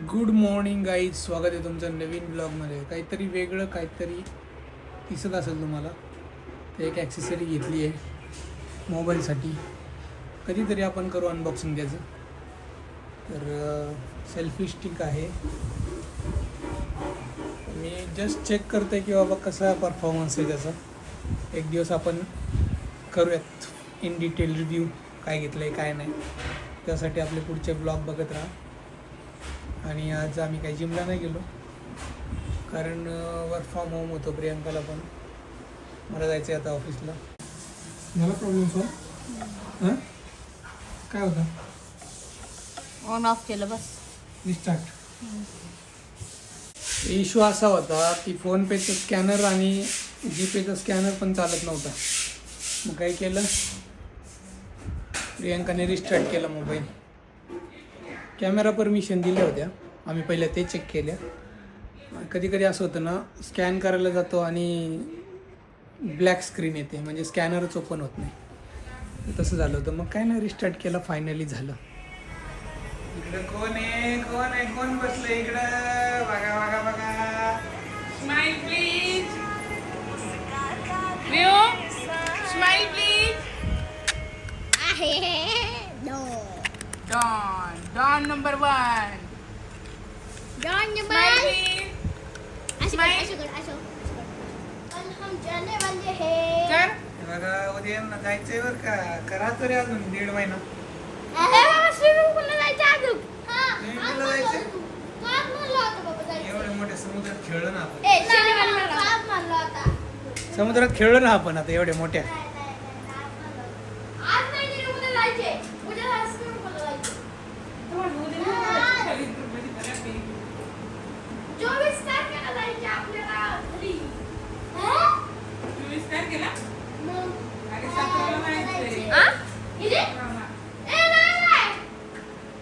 Good morning guys, स्वागत आहे तुमचं नवीन ब्लॉगमध्ये. काहीतरी वेगळं काहीतरी दिसत असेल तुम्हाला. तर एक ॲक्सेसरी घेतली आहे मोबाईलसाठी. कधीतरी आपण करू अनबॉक्सिंग त्याचं. तर सेल्फी स्टिक आहे. मी जस्ट चेक करतो आहे की बाबा कसा परफॉर्मन्स आहे त्याचा. एक दिवस आपण करूयात इन डिटेल रिव्ह्यू, काय घेतलं आहे काय नाही. त्यासाठी आपले पुढचे ब्लॉग बघत राहा. आणि आज आम्ही काही जिमला नाही गेलो कारण वर्क फ्रॉम होम होतं प्रियांकाला, पण मला जायचं आहे आता ऑफिसला. मला प्रॉब्लेम सॉल्व हां काय होता? ऑन ऑफ केलं बस. रिस्टार्ट. इश्यू असा होता की फोनपेचं स्कॅनर आणि जीपेचं स्कॅनर पण चालत नव्हता. मग काय केलं, प्रियांकाने रिस्टार्ट केला मोबाईल. कॅमेरा परमिशन दिल्या होत्या, आम्ही पहिल्या ते चेक केल्या. कधी कधी असं होतं ना, स्कॅन करायला जातो आणि ब्लॅक स्क्रीन येते, म्हणजे स्कॅनरच ओपन होत नाही. तसं झालं होतं. मग काय नाही, रिस्टार्ट केलं, फायनली झालं. इकडं कोण आहे कोण आहे कोण बसलं इकडं? बघा बघा बघा. Smile please. व्यू स्माइल प्लीज. डॉन नंबर 1. डॉन स्माइल प्लीज. कर. बघा, उद्या ना जायचंय बरं का. करा तरी अजून 1.5 महिना. एवढे मोठे समुद्रात खेळलो ना आपण. समुद्रात खेळलो ना आपण आता एवढ्या मोठ्या.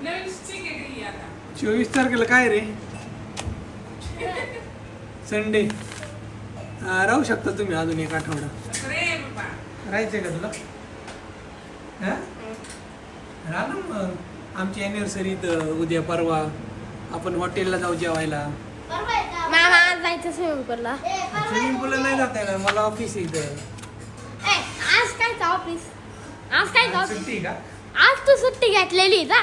नवीन स्टिक आहे आता. 24 तारखेला काय रे? संडे. राहू शकता तुम्ही अजून 1 आठवडा. रे बाबा. राहायचंय का तुला? हां, राहा ना मग. आमची अॅनिव्हर्सरी तर उद्या परवा. आपण हॉटेलला जाऊ जेवायला. मामा आज जायचं स्विमिंग पूलला. स्विमिंग पूलला नाही जाता येणार, मला ऑफिस आहे इथं. आज काय ऑफिस? आज काय ऑफिस? सुट्टी का? आज तू सुट्टी घेतलेली ना,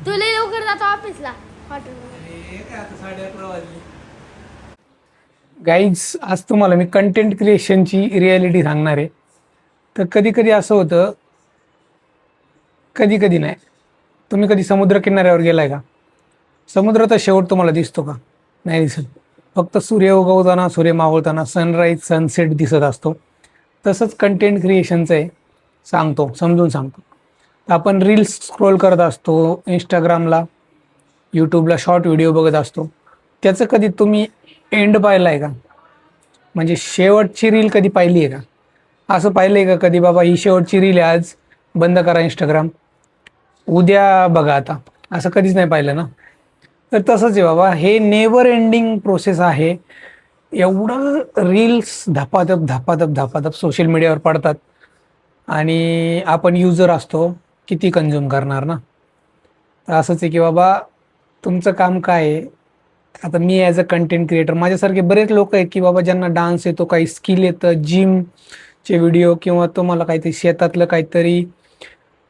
तू लय लवकर जातो ऑफिसला हॉटेलला. अरे काय, आता 11:30 वाजले. गाईज, आज तुम्हाला मी कंटेंट क्रिएशनची रिॲलिटी सांगणार आहे. तर कधी कधी असं होतं, कधी कधी नाही. तुम्ही कधी समुद्र किनाऱ्यावर गेलाय का? समुद्राचा शेवट तुम्हाला दिसतो का? नाही दिसत. फक्त सूर्य उगवताना, सूर्य मावळताना, सनराईज सनसेट दिसत असतो. तसंच कंटेंट क्रिएशनचं आहे. समजून सांगतो. आपण रील्स स्क्रोल करत असतो, इंस्टाग्रामला, यूट्यूबला शॉर्ट व्हिडिओ बघत असतो. त्याचं कधी तुम्ही एंड पाहिला आहे का? म्हणजे शेवटची रील कधी पाहिली आहे का? असं पाहिलं आहे का कधी, बाबा ही शेवटची रील आहे, आज बंद करा इंस्टाग्राम, उद्या बघा आता? असं कधीच नाही पाहिलं ना. तर तसंच आहे बाबा, हे नेवर एंडिंग प्रोसेस आहे. एवढं रील्स धपाधप सोशल मीडियावर पडतात आणि आपण युजर असतो, किती कंझ्युम करणार ना. तर असंच आहे की बाबा, तुमचं काम काय आहे? आता मी ॲज अ कंटेंट क्रिएटर, माझ्यासारखे बरेच लोक आहेत की बाबा ज्यांना डान्स येतो, काही स्किल येतं, जिमचे व्हिडिओ, किंवा तुम्हाला काहीतरी शेतातलं काहीतरी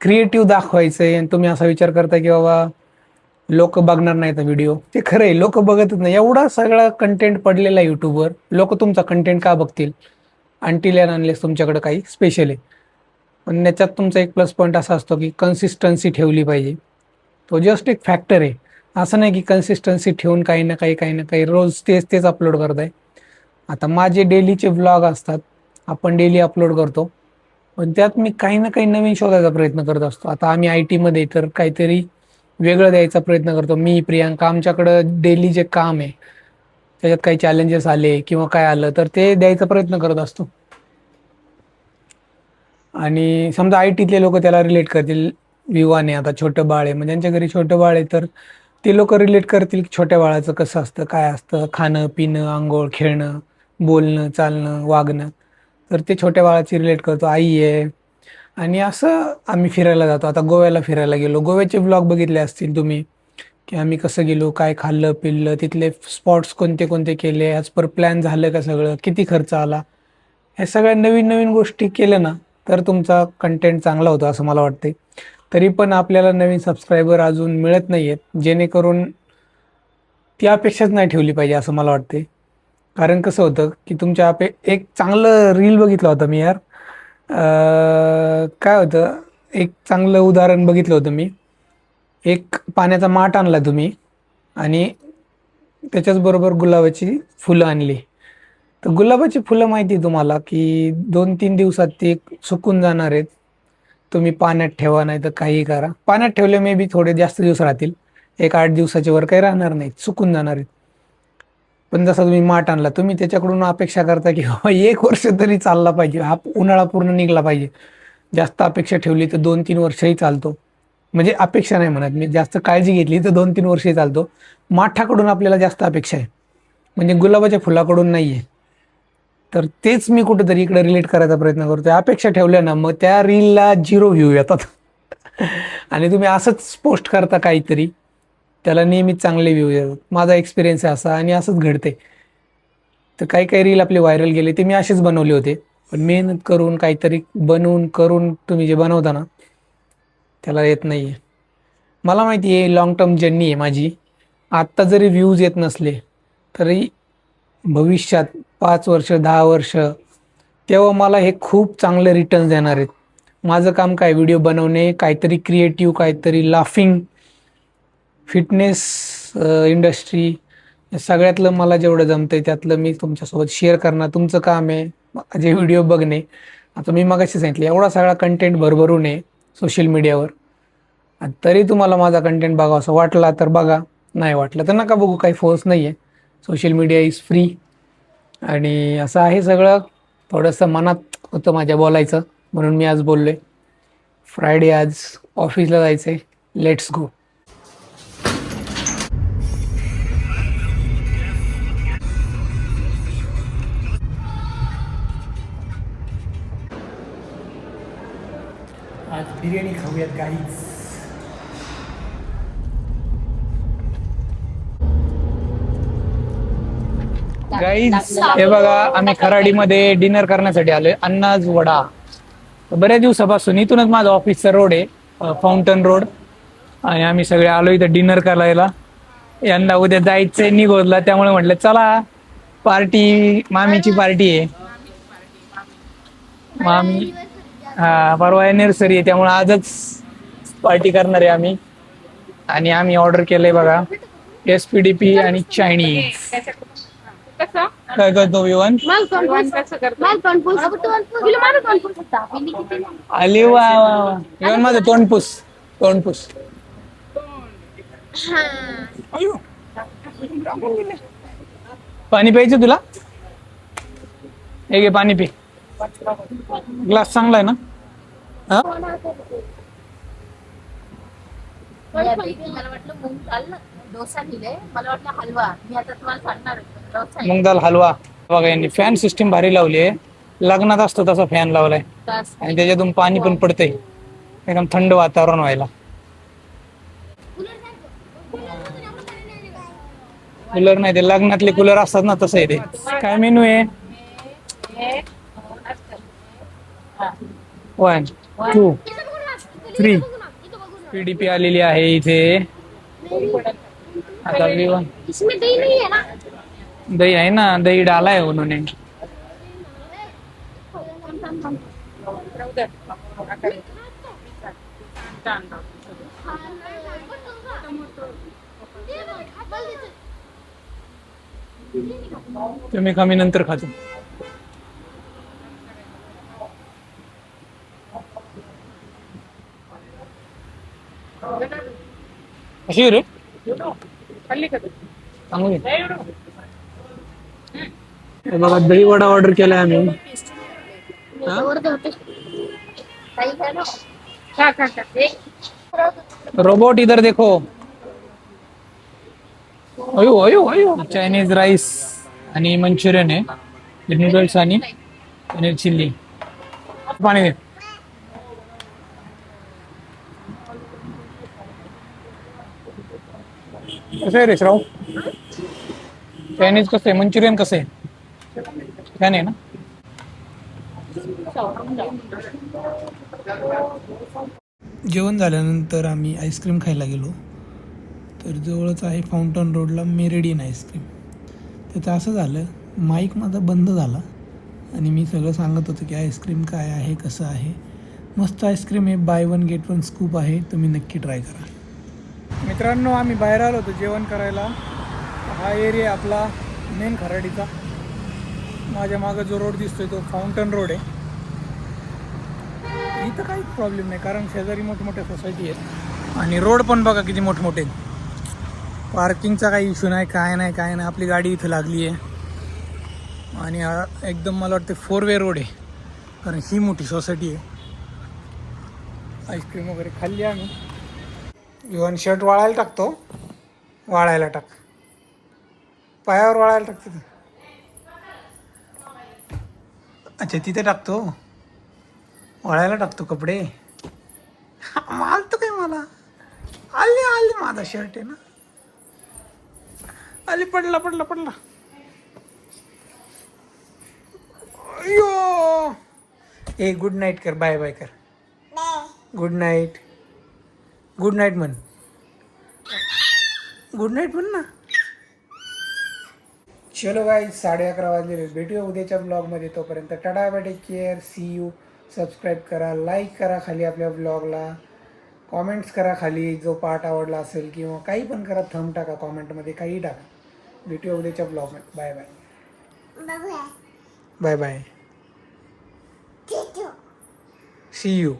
क्रिएटिव्ह दाखवायचं आहे आणि तुम्ही असा विचार करता की बाबा लोक बघणार नाहीत व्हिडिओ. ते खरं आहे, लोक बघतच नाही. एवढा सगळा कंटेंट पडलेला आहे यूट्यूबवर. लोक तुमचा कंटेंट का बघतील? अनटिल अँड अनलेस तुमच्याकडे काही स्पेशल आहे. पण त्याच्यात तुमचा एक प्लस पॉईंट असा असतो की कन्सिस्टन्सी ठेवली पाहिजे. तो जस्ट एक फॅक्टर आहे. असं नाही की कन्सिस्टन्सी ठेवून काही ना काही रोज तेच अपलोड करताय. आता माझे डेलीचे व्लॉग असतात, आपण डेली अपलोड करतो, पण त्यात मी काही ना काही नवीन शोधायचा प्रयत्न करत असतो. आता आम्ही IT मध्ये, तर काहीतरी वेगळं द्यायचा प्रयत्न करतो. मी, प्रियांका, आमच्याकडं डेली जे काम आहे त्याच्यात काही चॅलेंजेस आले किंवा काय आलं तर ते द्यायचा प्रयत्न करत असतो. आणि समजा IT तले लोक त्याला रिलेट करतील. विवाने, आता छोटं बाळ आहे, म्हणजे ज्यांच्या घरी छोटं बाळ आहे तर ते लोक रिलेट करतील की छोट्या बाळाचं कसं असतं, काय असतं, खाणं पिणं, आंघोळ, खेळणं, बोलणं, चालणं, वागणं. तर ते छोट्या बाळाची रिलेट करतो. आई आहे. आणि असं आम्ही फिरायला जातो. आता गोव्याला फिरायला गेलो, गोव्याचे ब्लॉग बघितले असतील तुम्ही. की आम्ही कसं गेलो, काय खाल्लं पिल्लं, तिथले स्पॉट्स कोणते कोणते केले, ॲज पर प्लॅन झालं का सगळं, किती खर्च आला, हे सगळ्या नवीन नवीन गोष्टी केल्या ना तर तुमचा कंटेंट चांगला होतो असं मला वाटते. तरी पण आपल्याला नवीन सबस्क्रायबर अजून मिळत नाही आहेत, जेणेकरून ती अपेक्षाच नाही ठेवली पाहिजे असं मला वाटते. कारण कसं होतं की तुमच्या एक चांगलं रील बघितलं होतं मी यार. काय होतं, एक चांगलं उदाहरण बघितलं होतं मी. एक पाण्याचा माठ आणला तुम्ही आणि त्याच्याच बरोबर गुलाबाची फुलं आणली. तर गुलाबाची फुलं माहिती आहे तुम्हाला की 2-3 दिवसात ती सुकून जाणार आहेत. तुम्ही पाण्यात ठेवा नाही तर काही करा, पाण्यात ठेवले मे बी थोडे जास्त दिवस राहतील, 1-8 दिवसाच्या वर काही राहणार नाहीत, सुकून जाणार आहेत. पण जसा तुम्ही माठ आणला, तुम्ही त्याच्याकडून अपेक्षा करता की बाबा 1 वर्ष तरी चालला पाहिजे, हा उन्हाळा पूर्ण निघला पाहिजे. जास्त अपेक्षा ठेवली तर 2-3 वर्षही चालतो. म्हणजे अपेक्षा नाही म्हणत मी, जास्त काळजी घेतली तर 2-3 वर्षही चालतो. माठाकडून आपल्याला जास्त अपेक्षा आहे, म्हणजे गुलाबाच्या फुलाकडून नाही आहे. तर तेच मी कुठेतरी इकडे रिलेट करायचा प्रयत्न करतोय. अपेक्षा ठेवल्या ना मग त्या रीलला 0 व्ह्यू येतात. आणि तुम्ही असंच पोस्ट करता काहीतरी, त्याला नेहमीच चांगले व्ह्यू येतात. माझा एक्सपिरियन्स आहे असा आणि असंच घडते. तर काही काही रील आपले व्हायरल गेले ते मी असेच बनवले होते. पण मेहनत करून काहीतरी बनवून करून तुम्ही जे बनवता ना त्याला येत नाही आहे. मला माहिती आहे लॉंग टर्म जर्नी आहे माझी. आत्ता जरी व्ह्यूज येत नसले तरी भविष्यात 5 वर्ष 10 वर्ष तेव्हा मला हे खूप चांगले रिटर्न्स देणार आहेत. माझं काम काय, व्हिडिओ बनवणे, काहीतरी क्रिएटिव्ह, काहीतरी लाफिंग, फिटनेस इंडस्ट्री, सगळ्यातलं मला जेवढं जमतंय त्यातलं मी तुमच्यासोबत शेअर करणं तुमचं काम आहे. माझे व्हिडिओ बघणे. आता मी मगाशी सांगितलं एवढा सगळा कंटेंट भरभरून आहे सोशल मीडियावर, आणि तरी तुम्हाला माझा कंटेंट बघा असं वाटला तर बघा, नाही वाटलं तर नका बघू, काही फोर्स नाही आहे. Social media is free. आणि असं आहे सगळं, थोडंसं मनात होतं माझ्या बोलायचं म्हणून मी आज बोललोय. फ्रायडे, आज ऑफिसला जायचं आहे, लेट्स गो. आज बिर्याणी खाऊयात गाईज. गाईज हे बघा, आम्ही खराडीमध्ये डिनर करण्यासाठी आलोय, अन्नाज वडा. बऱ्याच दिवसापासून इथूनच माझा ऑफिसचा रोड आहे, फाउंटन रोड, आणि आम्ही सगळे आलो इथं डिनर करायला. यंदा उद्या जायचंय निघोजला, त्यामुळे म्हटलं चला पार्टी, मामीची पार्टी आहे. मामी, हा परवा अॅनिव्हर्सरी आहे, त्यामुळे आजच पार्टी करणार आहे आम्ही. आणि आम्ही ऑर्डर केलंय बघा SPDP आणि चायनीज. काय करतो विवन? आले वा विवन, माझं तोंडपूस तोंडपूस. अयो, पाणी प्यायचं तुला? हे घे पाणी पी, ग्लास चांगला आहे ना. हा, मला वाटलं मूग दाल डोसा दिले, मला वाटलं हलवा. मी आता तुम्हाला सांगणार डोसा आहे. मूग दाल हलवा. बघा यांनी फॅन सिस्टीम भारी लावली आहे, लग्नात असतो तसा फॅन लावलाय, आणि त्याच्यातून पाणी पण पडतंय एकदम थंड वातावरण व्हायला. कूलर नाही, ते लग्नातले कूलर असतात ना तसं आहे ते. काय मेनू आहे? 1 2 3 PDP आलेली आहे इथे. आता विवन, इसमें दही नहीं है ना? दही आहे ना, दही डाला है उन्होंने. तुम्ही कमी नंतर खातो. कशी रे चांगली. हे बघा दही वडा ऑर्डर केलाय आम्ही. रोबोट इधर देखो. अयो अयो अयो, चायनीज राईस आणि मंचुरियन आहे, नूडल्स आणि पनीर चिल्ली. पाणी दे. कसं आहे रेशराव? चायनीज कसं आहे? मंचुरियन कसं आहे? छान आहे ना? जेवण झाल्यानंतर आम्ही आईस्क्रीम खायला गेलो. तर जवळच आहे फाउंटन रोडला मेरेडियन आईस्क्रीम. त्याचं असं झालं, माईक माझा बंद झाला आणि मी सगळं सांगत होतो की आईस्क्रीम काय आहे, कसं आहे. मस्त आईस्क्रीम आहे, by one get one scoop आहे, तुम्ही नक्की ट्राय करा. मित्रांनो, आम्ही बाहेर आलो होतो जेवण करायला. हा एरिया आपला मेन खराडीचा. माझ्या मागं जो रोड दिसतोय तो फाउंटन रोड आहे. इथं काहीच प्रॉब्लेम नाही कारण शेजारी मोठमोठ्या सोसायटी आहेत आणि रोड पण बघा किती मोठमोठे आहेत. पार्किंगचा काही इश्यू नाही, काय नाही. आपली गाडी इथं लागली आहे आणि हा एकदम मला वाटतं 4 वे रोड आहे कारण ही मोठी सोसायटी आहे. आईस्क्रीम वगैरे खाल्ली आम्ही. इव्हन शर्ट वाळायला टाकतो, वाळायला टाक, पायावर वाळायला टाकतो तू. अच्छा तिथे टाकतो, वाळायला टाकतो कपडे. मालतो काय मला? आले माझा शर्ट आहे ना. आले पडला. अयो ए गुड नाईट कर, बाय बाय कर. गुड नाईट म्हण. गुड नाईट म्हण ना. चलो गाईज 11:30 वाजलेले. भेटूया उद्याच्या ब्लॉगमध्ये. तोपर्यंत tata bye, take care, see you. Subscribe करा, लाईक करा खाली आपल्या ब्लॉगला, कॉमेंट्स करा खाली जो पार्ट आवडला असेल किंवा काही पण करा, थंब टाका कॉमेंटमध्ये, काही टाका. भेटूया उद्याच्या ब्लॉगमध्ये. Bye bye. See you.